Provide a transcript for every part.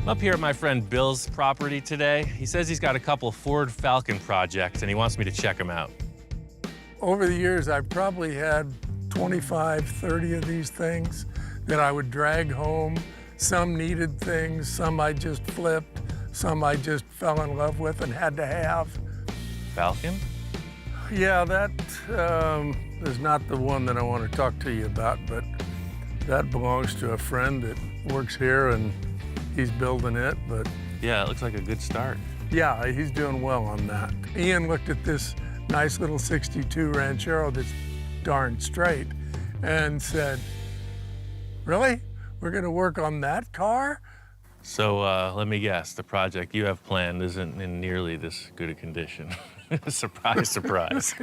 I'm up here at my friend Bill's property today. He says he's got a couple Ford Falcon projects and he wants me to check them out. Over the years, I've probably had 25, 30 of these things that I would drag home. Some needed things, some I just flipped, some I just fell in love with and had to have. Falcon? Yeah, that is not the one that I want to talk to you about, but that belongs to a friend that works here and he's building it, but... Yeah, it looks like a good start. Yeah, he's doing well on that. Ian looked at this nice little 62 Ranchero that's darn straight and said, really? We're gonna work on that car? So let me guess, the project you have planned isn't in nearly this good a condition. Surprise, surprise.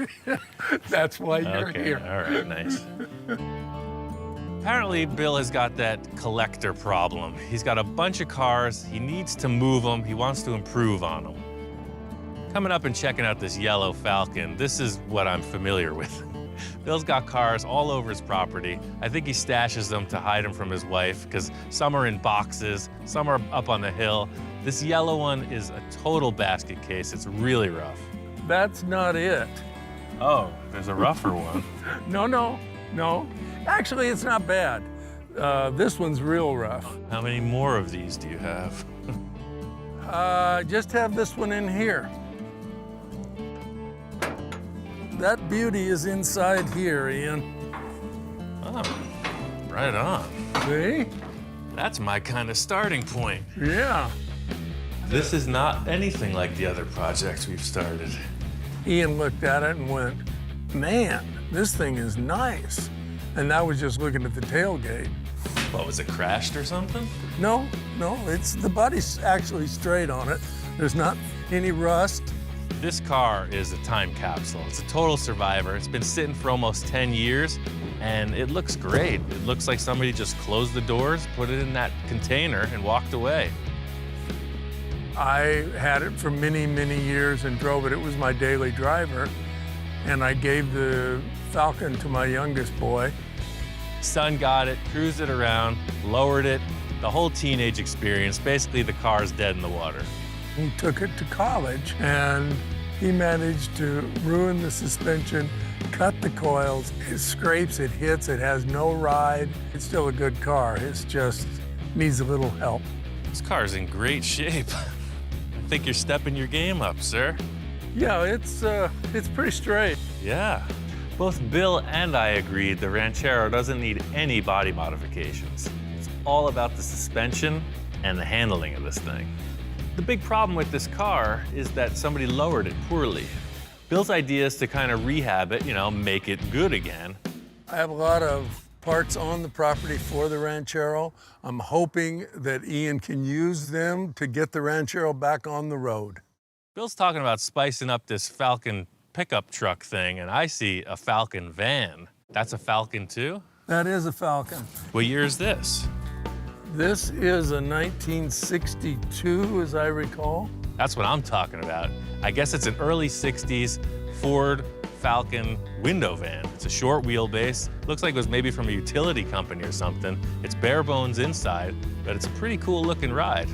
That's why you're here. All right, nice. Apparently, Bill has got that collector problem. He's got a bunch of cars, he needs to move them, he wants to improve on them. Coming up and checking out this yellow Falcon, this is what I'm familiar with. Bill's got cars all over his property. I think he stashes them to hide them from his wife, because some are in boxes, some are up on the hill. This yellow one is a total basket case. It's really rough. That's not it. Oh, there's a rougher one. No. Actually, it's not bad. This one's real rough. How many more of these do you have? Just have this one in here. That beauty is inside here, Ian. Oh, right on. See? That's my kind of starting point. Yeah. This is not anything like the other projects we've started. Ian looked at it and went, man, this thing is nice. And I was just looking at the tailgate. What, was it crashed or something? No, it's the body's actually straight on it. There's not any rust. This car is a time capsule. It's a total survivor. It's been sitting for almost 10 years, and it looks great. It looks like somebody just closed the doors, put it in that container, and walked away. I had it for many, many years and drove it. It was my daily driver, and I gave the Falcon to my youngest boy. Son got it, cruised it around, lowered it, the whole teenage experience. Basically, the car's dead in the water. He took it to college, and he managed to ruin the suspension, cut the coils. It scrapes, it hits, it has no ride. It's still a good car. It just needs a little help. This car's in great shape. I think you're stepping your game up, sir. Yeah, it's pretty straight. Yeah. Both Bill and I agreed the Ranchero doesn't need any body modifications. It's all about the suspension and the handling of this thing. The big problem with this car is that somebody lowered it poorly. Bill's idea is to kind of rehab it, make it good again. I have a lot of parts on the property for the Ranchero. I'm hoping that Ian can use them to get the Ranchero back on the road. Bill's talking about spicing up this Falcon pickup truck thing, and I see a Falcon van. That's a Falcon too? That is a Falcon. What year is this? This is a 1962, as I recall. That's what I'm talking about. I guess it's an early 60s Ford Falcon window van. It's a short wheelbase. Looks like it was maybe from a utility company or something. It's bare bones inside, but it's a pretty cool looking ride.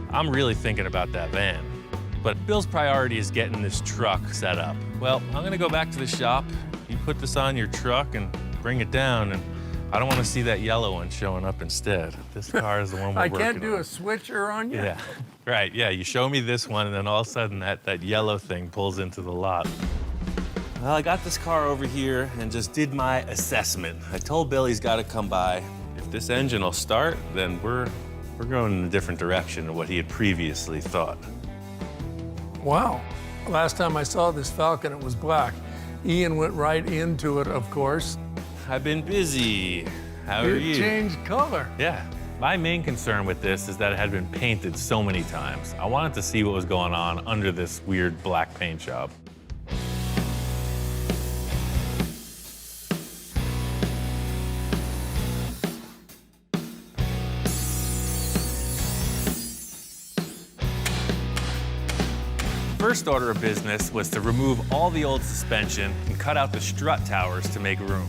I'm really thinking about that van. But Bill's priority is getting this truck set up. Well, I'm gonna go back to the shop. You put this on your truck and bring it down, and I don't want to see that yellow one showing up instead. This car is the one we're working on. I can't do a switcher on you? Yeah, right, yeah. You show me this one, and then all of a sudden that yellow thing pulls into the lot. Well, I got this car over here and just did my assessment. I told Bill he's got to come by. If this engine will start, then we're going in a different direction than what he had previously thought. Wow. Last time I saw this Falcon, it was black. Ian went right into it, of course. I've been busy. How are you? It changed color. Yeah. My main concern with this is that it had been painted so many times. I wanted to see what was going on under this weird black paint job. First order of business was to remove all the old suspension and cut out the strut towers to make room.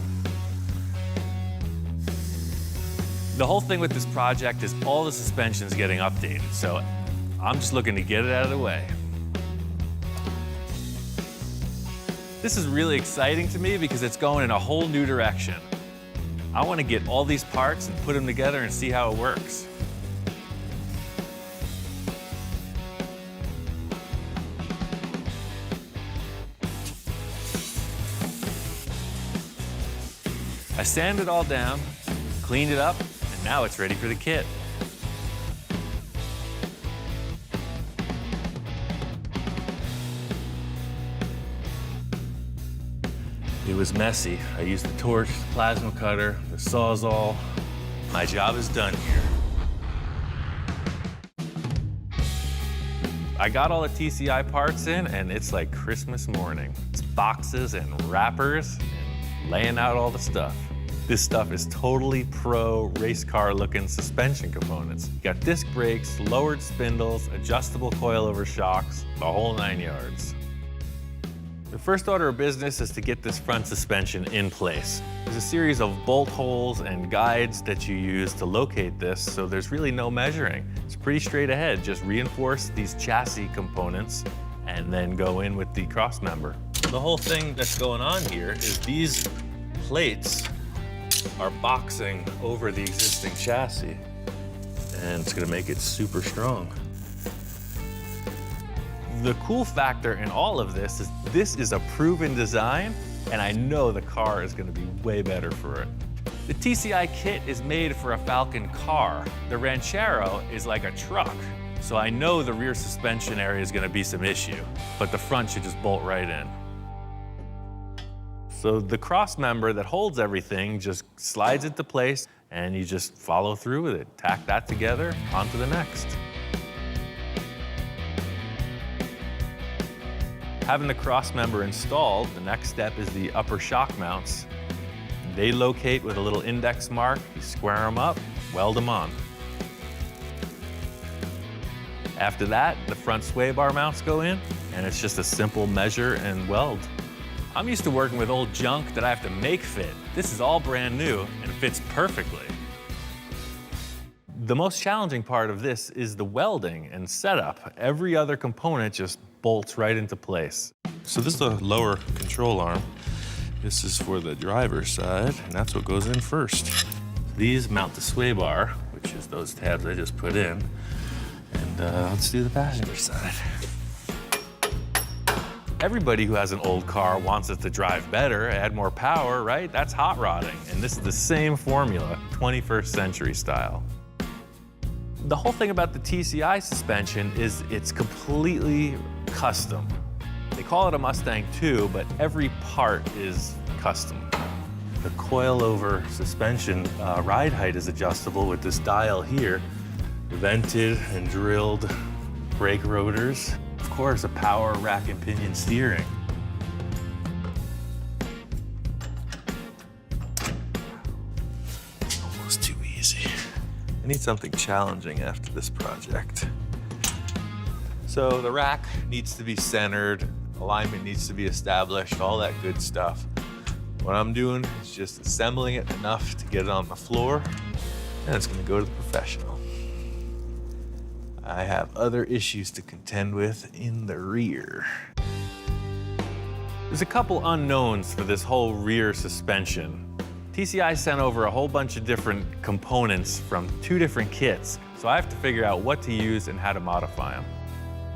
The whole thing with this project is all the suspension's getting updated, so I'm just looking to get it out of the way. This is really exciting to me because it's going in a whole new direction. I want to get all these parts and put them together and see how it works. I sanded it all down, cleaned it up, and now it's ready for the kit. It was messy. I used the torch, the plasma cutter, the Sawzall. My job is done here. I got all the TCI parts in, and it's like Christmas morning. It's boxes and wrappers and laying out all the stuff. This stuff is totally pro race car looking suspension components. You got disc brakes, lowered spindles, adjustable coilover shocks, the whole 9 yards. The first order of business is to get this front suspension in place. There's a series of bolt holes and guides that you use to locate this, so there's really no measuring. It's pretty straight ahead. Just reinforce these chassis components and then go in with the cross member. The whole thing that's going on here is these plates are boxing over the existing chassis, and it's gonna make it super strong. The cool factor in all of this is a proven design, and I know the car is gonna be way better for it. The TCI kit is made for a Falcon car. The Ranchero is like a truck, so I know the rear suspension area is gonna be some issue, but the front should just bolt right in. So the cross member that holds everything just slides into place, and you just follow through with it. Tack that together, on to the next. Having the cross member installed, the next step is the upper shock mounts. They locate with a little index mark. You square them up, weld them on. After that, the front sway bar mounts go in, and it's just a simple measure and weld. I'm used to working with old junk that I have to make fit. This is all brand new and fits perfectly. The most challenging part of this is the welding and setup. Every other component just bolts right into place. So this is the lower control arm. This is for the driver's side, and that's what goes in first. These mount the sway bar, which is those tabs I just put in. And let's do the passenger side. Everybody who has an old car wants it to drive better, add more power, right? That's hot rodding, and this is the same formula, 21st century style. The whole thing about the TCI suspension is it's completely custom. They call it a Mustang 2, but every part is custom. The coilover suspension ride height is adjustable with this dial here, vented and drilled brake rotors. Of course, a power rack and pinion steering. Almost too easy. I need something challenging after this project. So the rack needs to be centered, alignment needs to be established, all that good stuff. What I'm doing is just assembling it enough to get it on the floor, and it's gonna go to the professional. I have other issues to contend with in the rear. There's a couple unknowns for this whole rear suspension. TCI sent over a whole bunch of different components from 2 different kits, so I have to figure out what to use and how to modify them.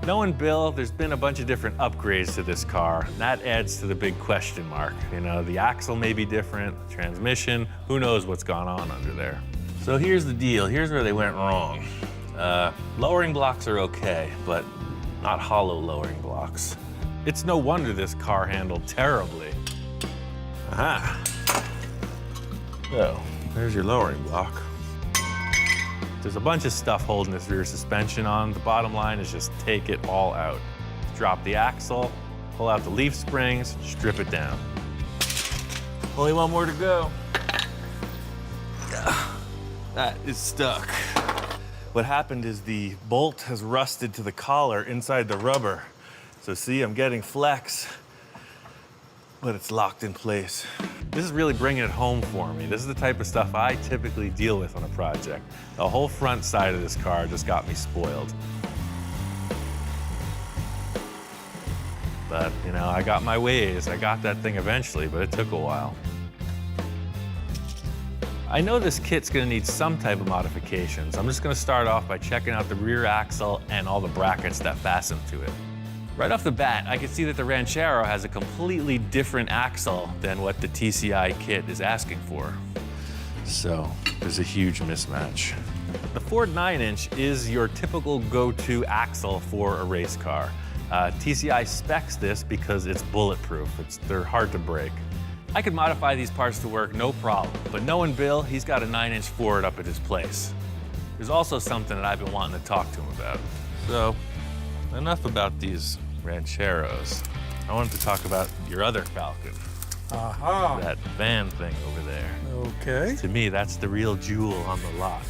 Knowing Bill, there's been a bunch of different upgrades to this car, and that adds to the big question mark. You know, the axle may be different, the transmission, who knows what's gone on under there. So here's the deal, here's where they went wrong. Lowering blocks are okay, but not hollow lowering blocks. It's no wonder this car handled terribly. Aha. So, there's your lowering block. There's a bunch of stuff holding this rear suspension on. The bottom line is just take it all out. Drop the axle, pull out the leaf springs, strip it down. Only one more to go. That is stuck. What happened is the bolt has rusted to the collar inside the rubber. So see, I'm getting flex. but it's locked in place. This is really bringing it home for me. This is the type of stuff I typically deal with on a project. The whole front side of this car just got me spoiled. But, you know, I got my ways. I got that thing eventually, but it took a while. I know this kit's gonna need some type of modifications. I'm just gonna start off by checking out the rear axle and all the brackets that fasten to it. Right off the bat, I can see that the Ranchero has a completely different axle than what the TCI kit is asking for. So there's a huge mismatch. The Ford 9-inch is your typical go-to axle for a race car. TCI specs this because it's bulletproof. They're hard to break. I could modify these parts to work, no problem. But knowing Bill, he's got a 9-inch Ford up at his place. There's also something that I've been wanting to talk to him about. So, enough about these Rancheros. I wanted to talk about your other Falcon. Aha. That van thing over there. Okay. To me, that's the real jewel on the lot.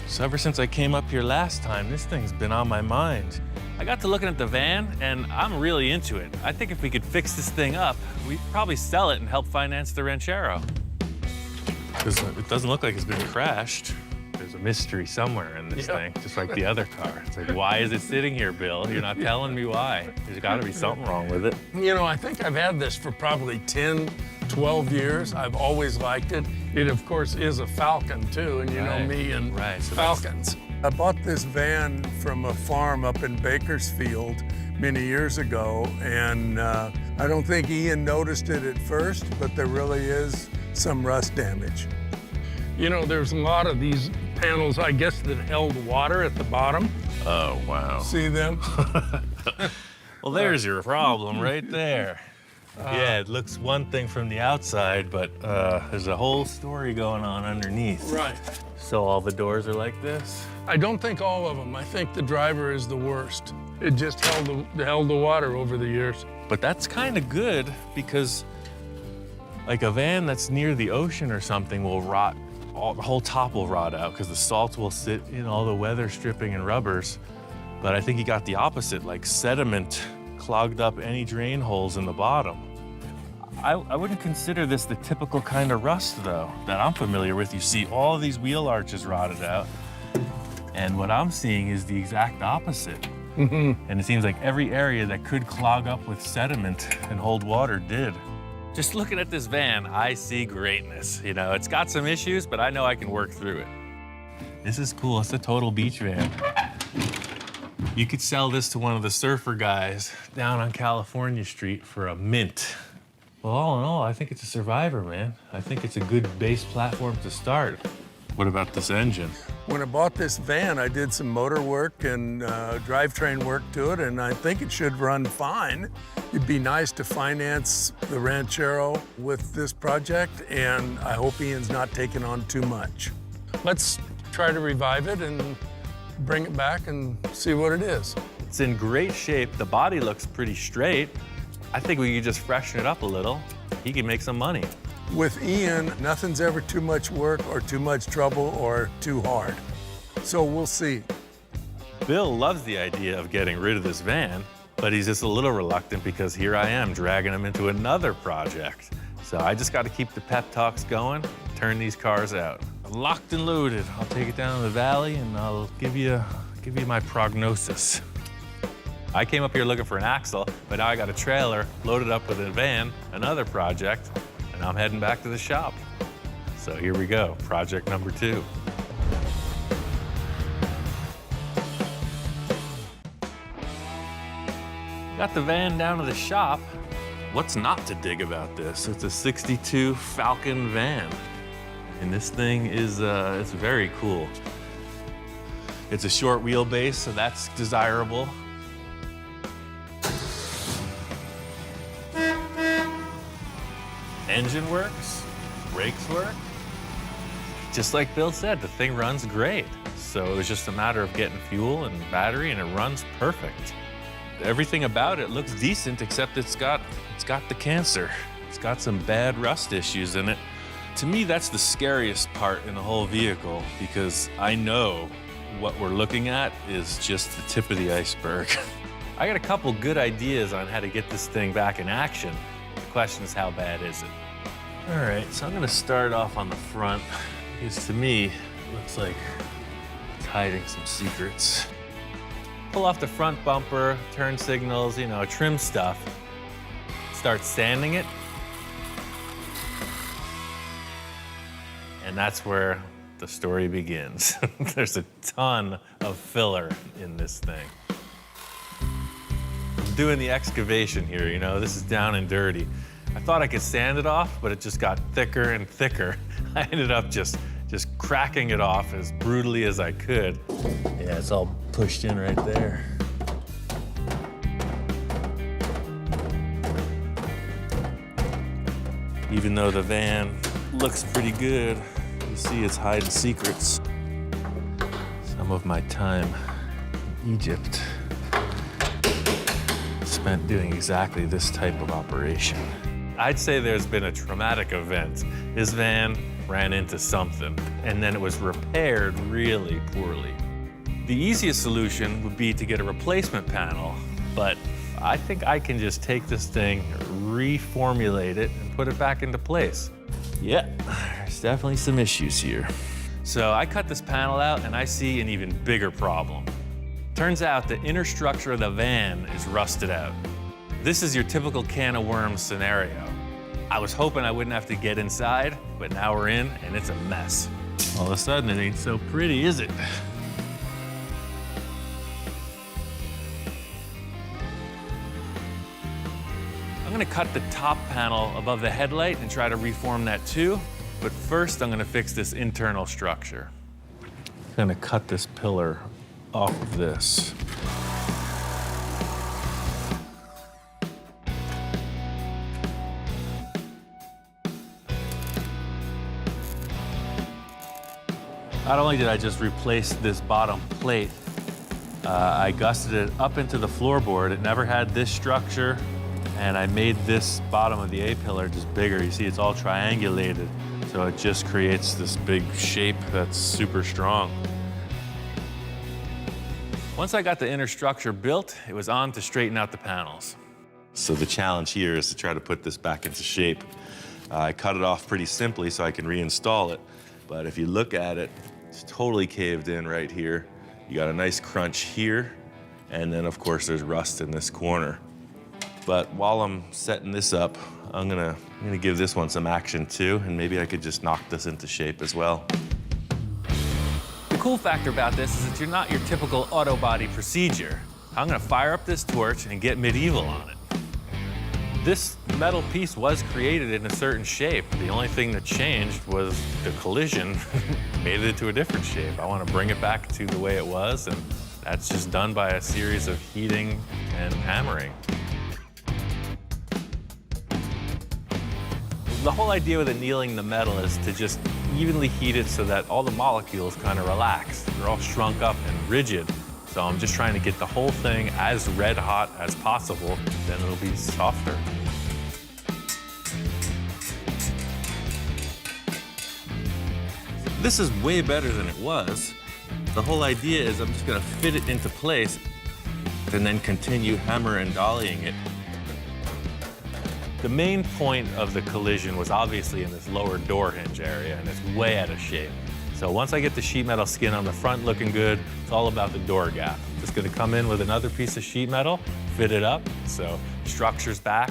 So ever since I came up here last time, this thing's been on my mind. I got to looking at the van, and I'm really into it. I think if we could fix this thing up, we'd probably sell it and help finance the Ranchero. Because it doesn't look like it's been crashed. There's a mystery somewhere in this thing, just like the other car. It's like, why is it sitting here, Bill? You're not telling me why. There's got to be something wrong with it. You know, I think I've had this for probably 10, 12 years. I've always liked it. It, of course, is a Falcon, too, and you know me and so Falcons. I bought this van from a farm up in Bakersfield many years ago, and I don't think Ian noticed it at first, but there really is some rust damage. You know, there's a lot of these panels, I guess, that held water at the bottom. Oh, wow. See them? Well, there's your problem right there. Yeah, it looks one thing from the outside, but there's a whole story going on underneath. Right. So all the doors are like this? I don't think all of them. I think the driver is the worst. It just held the water over the years. But that's kind of good because like a van that's near the ocean or something will rot, the whole top will rot out because the salt will sit in all the weather stripping and rubbers. But I think you got the opposite, like sediment clogged up any drain holes in the bottom. I wouldn't consider this the typical kind of rust, though, that I'm familiar with. You see all these wheel arches rotted out, and what I'm seeing is the exact opposite. And it seems like every area that could clog up with sediment and hold water did. Just looking at this van, I see greatness. You know, it's got some issues, but I know I can work through it. This is cool. It's a total beach van. You could sell this to one of the surfer guys down on California Street for a mint. Well, all in all, I think it's a survivor, man. I think it's a good base platform to start. What about this engine? When I bought this van, I did some motor work and drivetrain work to it, and I think it should run fine. It'd be nice to finance the Ranchero with this project, and I hope Ian's not taking on too much. Let's try to revive it and bring it back and see what it is. It's in great shape. The body looks pretty straight. I think we could just freshen it up a little. He can make some money. With Ian, nothing's ever too much work or too much trouble or too hard. So we'll see. Bill loves the idea of getting rid of this van, but he's just a little reluctant because here I am dragging him into another project. So I just got to keep the pep talks going, turn these cars out. I'm locked and loaded. I'll take it down to the valley and I'll give you my prognosis. I came up here looking for an axle, but now I got a trailer loaded up with a van, another project, and I'm heading back to the shop. So here we go, project number 2. Got the van down to the shop. What's not to dig about this? It's a 62 Falcon van. And this thing is it's very cool. It's a short wheelbase, so that's desirable. Engine works, brakes work. Just like Bill said, the thing runs great. So it was just a matter of getting fuel and battery, and it runs perfect. Everything about it looks decent, except it's got the cancer. It's got some bad rust issues in it. To me, that's the scariest part in the whole vehicle, because I know what we're looking at is just the tip of the iceberg. I got a couple good ideas on how to get this thing back in action. The question is, how bad is it? All right, so I'm gonna start off on the front, because to me, it looks like it's hiding some secrets. Pull off the front bumper, turn signals, you know, trim stuff. Start sanding it. And that's where the story begins. There's a ton of filler in this thing. I'm doing the excavation here, you know, this is down and dirty. I thought I could sand it off, but it just got thicker and thicker. I ended up just cracking it off as brutally as I could. Yeah, it's all pushed in right there. Even though the van looks pretty good, you see it's hiding secrets. Some of my time in Egypt spent doing exactly this type of operation. I'd say there's been a traumatic event. This van ran into something, and then it was repaired really poorly. The easiest solution would be to get a replacement panel, but I think I can just take this thing, reformulate it, and put it back into place. Yeah, there's definitely some issues here. So I cut this panel out, and I see an even bigger problem. Turns out the inner structure of the van is rusted out. This is your typical can of worms scenario. I was hoping I wouldn't have to get inside, but now we're in, and it's a mess. All of a sudden, it ain't so pretty, is it? I'm gonna cut the top panel above the headlight and try to reform that too, but first I'm gonna fix this internal structure. I'm gonna cut this pillar off of this. Not only did I just replace this bottom plate, I gusseted it up into the floorboard. It never had this structure, and I made this bottom of the A-pillar just bigger. You see, it's all triangulated, so it just creates this big shape that's super strong. Once I got the inner structure built, it was on to straighten out the panels. So the challenge here is to try to put this back into shape. I cut it off pretty simply so I can reinstall it, but if you look at it, it's totally caved in right here. You got a nice crunch here, and then of course there's rust in this corner. But while I'm setting this up, I'm gonna give this one some action too, and maybe I could just knock this into shape as well. The cool factor about this is that you're not your typical auto body procedure. I'm gonna fire up this torch and get medieval on it. This metal piece was created in a certain shape. The only thing that changed was the collision made it into a different shape. I want to bring it back to the way it was, and that's just done by a series of heating and hammering. The whole idea with annealing the metal is to just evenly heat it so that all the molecules kind of relax. They're all shrunk up and rigid. So I'm just trying to get the whole thing as red hot as possible, then it'll be softer. This is way better than it was. The whole idea is I'm just gonna fit it into place and then continue hammer and dollying it. The main point of the collision was obviously in this lower door hinge area, and it's way out of shape. So once I get the sheet metal skin on the front looking good, it's all about the door gap. Just gonna come in with another piece of sheet metal, fit it up, so structure's back.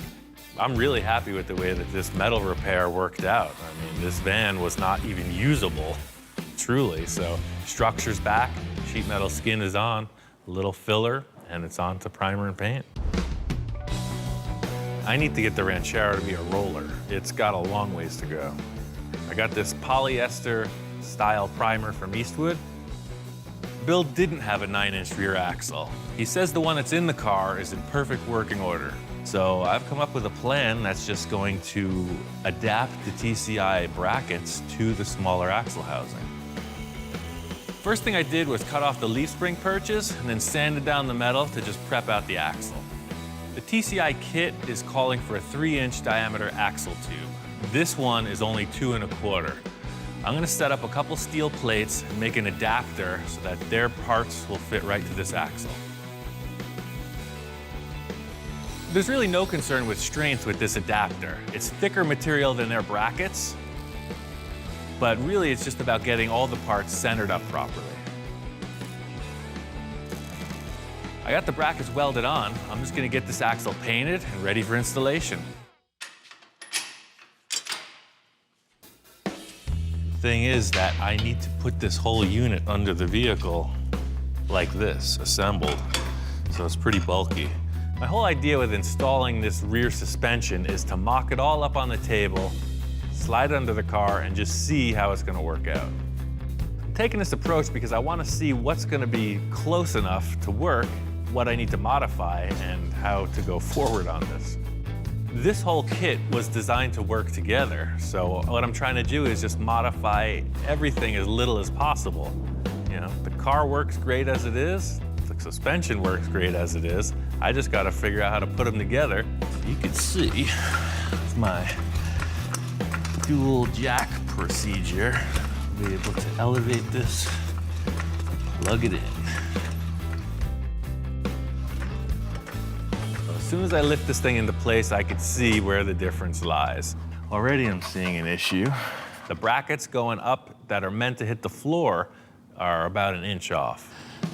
I'm really happy with the way that this metal repair worked out. I mean, this van was not even usable, truly. So structure's back, sheet metal skin is on, a little filler, and it's on to primer and paint. I need to get the Ranchero to be a roller. It's got a long ways to go. I got this polyester style primer from Eastwood. Bill didn't have a 9-inch rear axle. He says the one that's in the car is in perfect working order. So I've come up with a plan that's just going to adapt the TCI brackets to the smaller axle housing. First thing I did was cut off the leaf spring perches and then sanded down the metal to just prep out the axle. The TCI kit is calling for a 3-inch diameter axle tube. This one is only 2 1/4. I'm gonna set up a couple steel plates and make an adapter so that their parts will fit right to this axle. There's really no concern with strength with this adapter. It's thicker material than their brackets, but really it's just about getting all the parts centered up properly. I got the brackets welded on. I'm just gonna get this axle painted and ready for installation. The thing is that I need to put this whole unit under the vehicle like this, assembled, so it's pretty bulky. My whole idea with installing this rear suspension is to mock it all up on the table, slide it under the car, and just see how it's gonna work out. I'm taking this approach because I wanna see what's gonna be close enough to work, what I need to modify, and how to go forward on this. This whole kit was designed to work together, so what I'm trying to do is just modify everything as little as possible. You know, the car works great as it is, the suspension works great as it is. I just gotta figure out how to put them together. You can see with my dual jack procedure, I'll be able to elevate this, plug it in. As soon as I lift this thing into place, I could see where the difference lies. Already I'm seeing an issue. The brackets going up that are meant to hit the floor are about 1 inch off.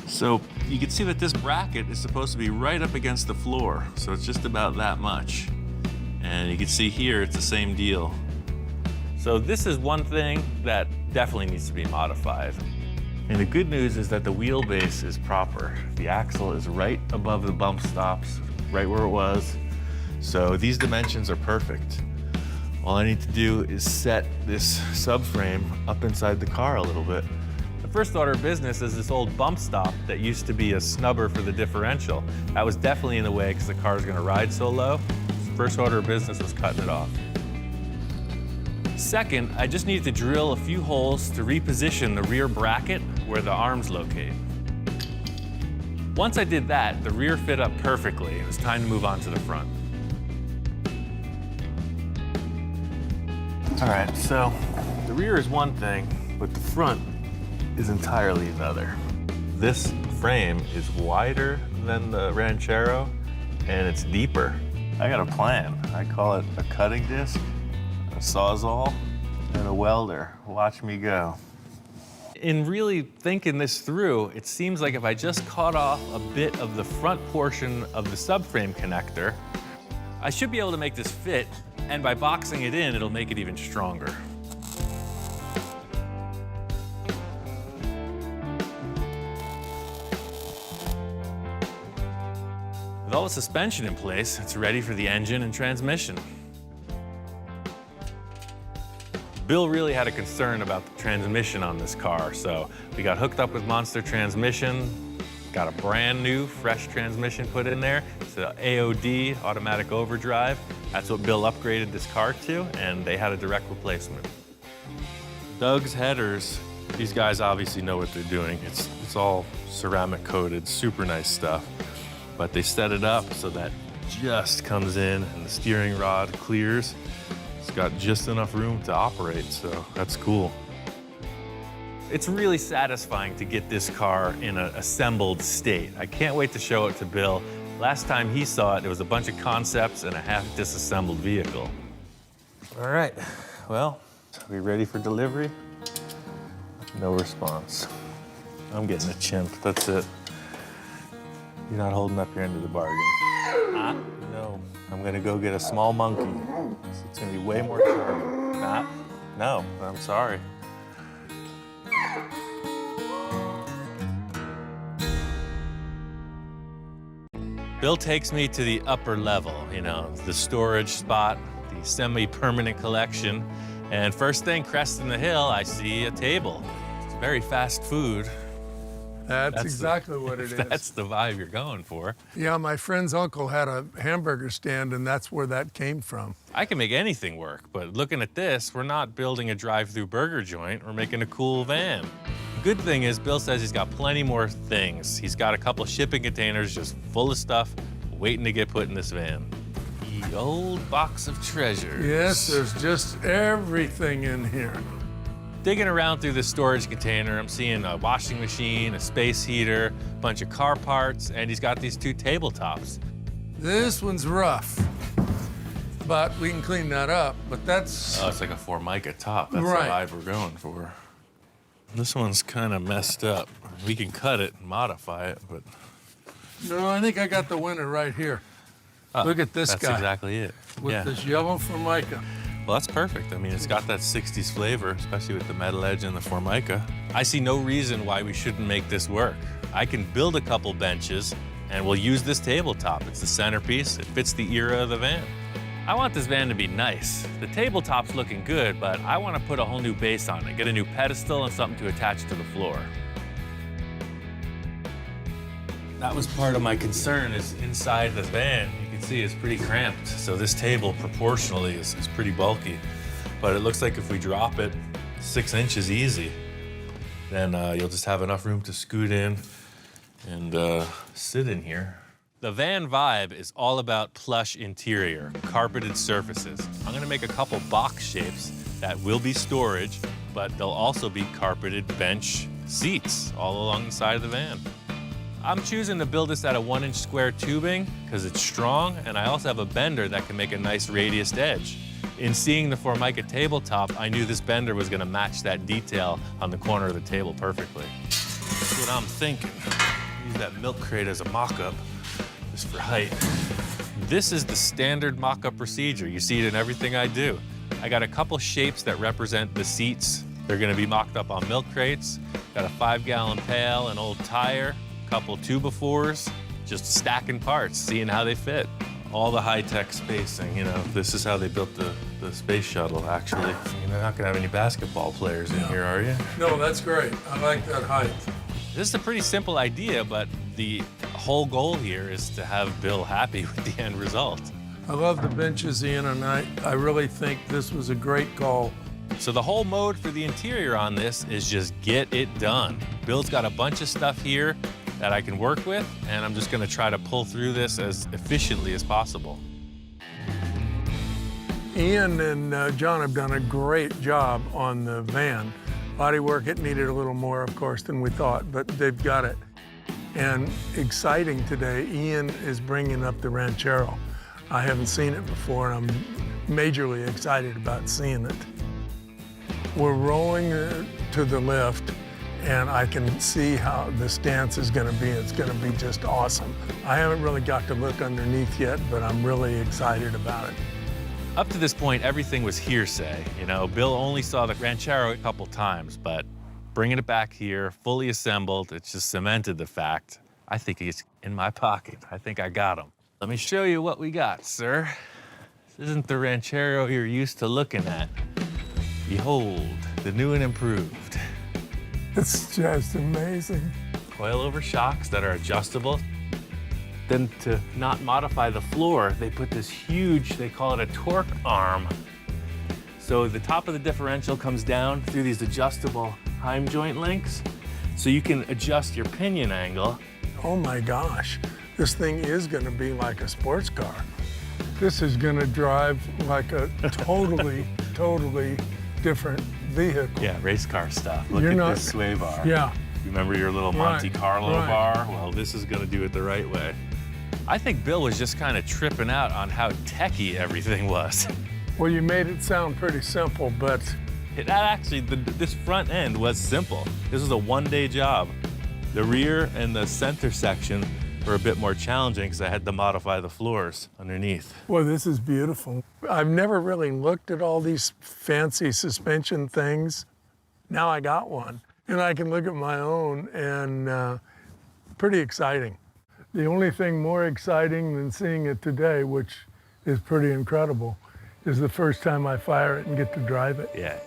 So you can see that this bracket is supposed to be right up against the floor, so it's just about that much. And you can see here, it's the same deal. So this is one thing that definitely needs to be modified. And the good news is that the wheelbase is proper. The axle is right above the bump stops, right where it was. So these dimensions are perfect. All I need to do is set this subframe up inside the car a little bit. The first order of business is this old bump stop that used to be a snubber for the differential. That was definitely in the way because the car is gonna ride so low. First order of business was cutting it off. Second, I just needed to drill a few holes to reposition the rear bracket where the arms locate. Once I did that, the rear fit up perfectly. It was time to move on to the front. All right, so the rear is one thing, but the front is entirely another. This frame is wider than the Ranchero, and it's deeper. I got a plan. I call it a cutting disc, a Sawzall, and a welder. Watch me go. In really thinking this through, it seems like if I just cut off a bit of the front portion of the subframe connector, I should be able to make this fit, and by boxing it in, it'll make it even stronger. With all the suspension in place, it's ready for the engine and transmission. Bill really had a concern about the transmission on this car, so we got hooked up with Monster Transmission, got a brand new, fresh transmission put in there. It's an AOD, automatic overdrive. That's what Bill upgraded this car to, and they had a direct replacement. Doug's headers, these guys obviously know what they're doing. It's all ceramic coated, super nice stuff. But they set it up so that just comes in and the steering rod clears. It's got just enough room to operate, so that's cool. It's really satisfying to get this car in an assembled state. I can't wait to show it to Bill. Last time he saw it, it was a bunch of concepts and a half disassembled vehicle. All right, well, are we ready for delivery? No response. I'm getting a chimp, that's it. You're not holding up your end of the bargain. No. I'm gonna go get a small monkey. It's gonna be way more charming. No, I'm sorry. Bill takes me to the upper level, you know, the storage spot, the semi-permanent collection. And first thing, cresting the hill, I see a table. It's very fast food. That's exactly what it is. That's the vibe you're going for. Yeah, my friend's uncle had a hamburger stand, and that's where that came from. I can make anything work, but looking at this, we're not building a drive-through burger joint. We're making a cool van. Good thing is, Bill says he's got plenty more things. He's got a couple shipping containers just full of stuff waiting to get put in this van. The old box of treasures. Yes, there's just everything in here. Digging around through the storage container, I'm seeing a washing machine, a space heater, a bunch of car parts, and he's got these two tabletops. This one's rough, but we can clean that up. But that's... Oh, it's like a Formica top. That's Right. the vibe we're going for. This one's kind of messed up. We can cut it and modify it, but... No, I think I got the winner right here. Oh, Look at this that's guy. That's exactly it. With Yeah. this yellow Formica. Well, that's perfect. I mean, it's got that 60s flavor, especially with the metal edge and the Formica. I see no reason why we shouldn't make this work. I can build a couple benches, and we'll use this tabletop. It's the centerpiece. It fits the era of the van. I want this van to be nice. The tabletop's looking good, but I want to put a whole new base on it, get a new pedestal and something to attach to the floor. That was part of my concern, is inside the van, you can see it's pretty cramped. So this table proportionally is pretty bulky. But it looks like if we drop it 6 inches easy, then you'll just have enough room to scoot in and sit in here. The van vibe is all about plush interior, carpeted surfaces. I'm gonna make a couple box shapes that will be storage, but they'll also be carpeted bench seats all along the side of the van. I'm choosing to build this out of 1-inch square tubing because it's strong, and I also have a bender that can make a nice radiused edge. In seeing the Formica tabletop, I knew this bender was gonna match that detail on the corner of the table perfectly. That's what I'm thinking. Use that milk crate as a mock-up, just for height. This is the standard mock-up procedure. You see it in everything I do. I got a couple shapes that represent the seats. They're gonna be mocked up on milk crates. Got a 5-gallon pail, an old tire, couple 2x4s, just stacking parts, seeing how they fit. All the high-tech spacing, you know, this is how they built the space shuttle, actually. You're not gonna have any basketball players in here, are you? No, that's great. I like that height. This is a pretty simple idea, but the whole goal here is to have Bill happy with the end result. I love the benches, Ian, and I really think this was a great call. So the whole mode for the interior on this is just get it done. Bill's got a bunch of stuff here that I can work with, and I'm just gonna try to pull through this as efficiently as possible. Ian and John have done a great job on the van. Bodywork, it needed a little more, of course, than we thought, but they've got it. And exciting today, Ian is bringing up the Ranchero. I haven't seen it before, and I'm majorly excited about seeing it. We're rolling to the lift, and I can see how the stance is gonna be. It's gonna be just awesome. I haven't really got to look underneath yet, but I'm really excited about it. Up to this point, everything was hearsay. You know, Bill only saw the Ranchero a couple times, but bringing it back here, fully assembled, it's just cemented the fact. I think he's in my pocket. I think I got him. Let me show you what we got, sir. This isn't the Ranchero you're used to looking at. Behold, the new and improved. It's just amazing. Coilover shocks that are adjustable. Then to not modify the floor, they put this huge, they call it a torque arm. So the top of the differential comes down through these adjustable heim joint links, so you can adjust your pinion angle. Oh my gosh, this thing is gonna be like a sports car. This is gonna drive like a totally, totally different vehicle. Yeah, race car stuff. Look You're at not- this sway bar. Yeah. You remember your little Monte Right, Carlo right. bar? Well, this is gonna do it the right way. I think Bill was just kind of tripping out on how techy everything was. Well, you made it sound pretty simple, but This front end was simple. This was a one-day job. The rear and the center section were a bit more challenging because I had to modify the floors underneath. well, this is beautiful. I've never really looked at all these fancy suspension things. Now I got one, and I can look at my own, and pretty exciting. The only thing more exciting than seeing it today, which is pretty incredible, is the first time I fire it and get to drive it. Yeah,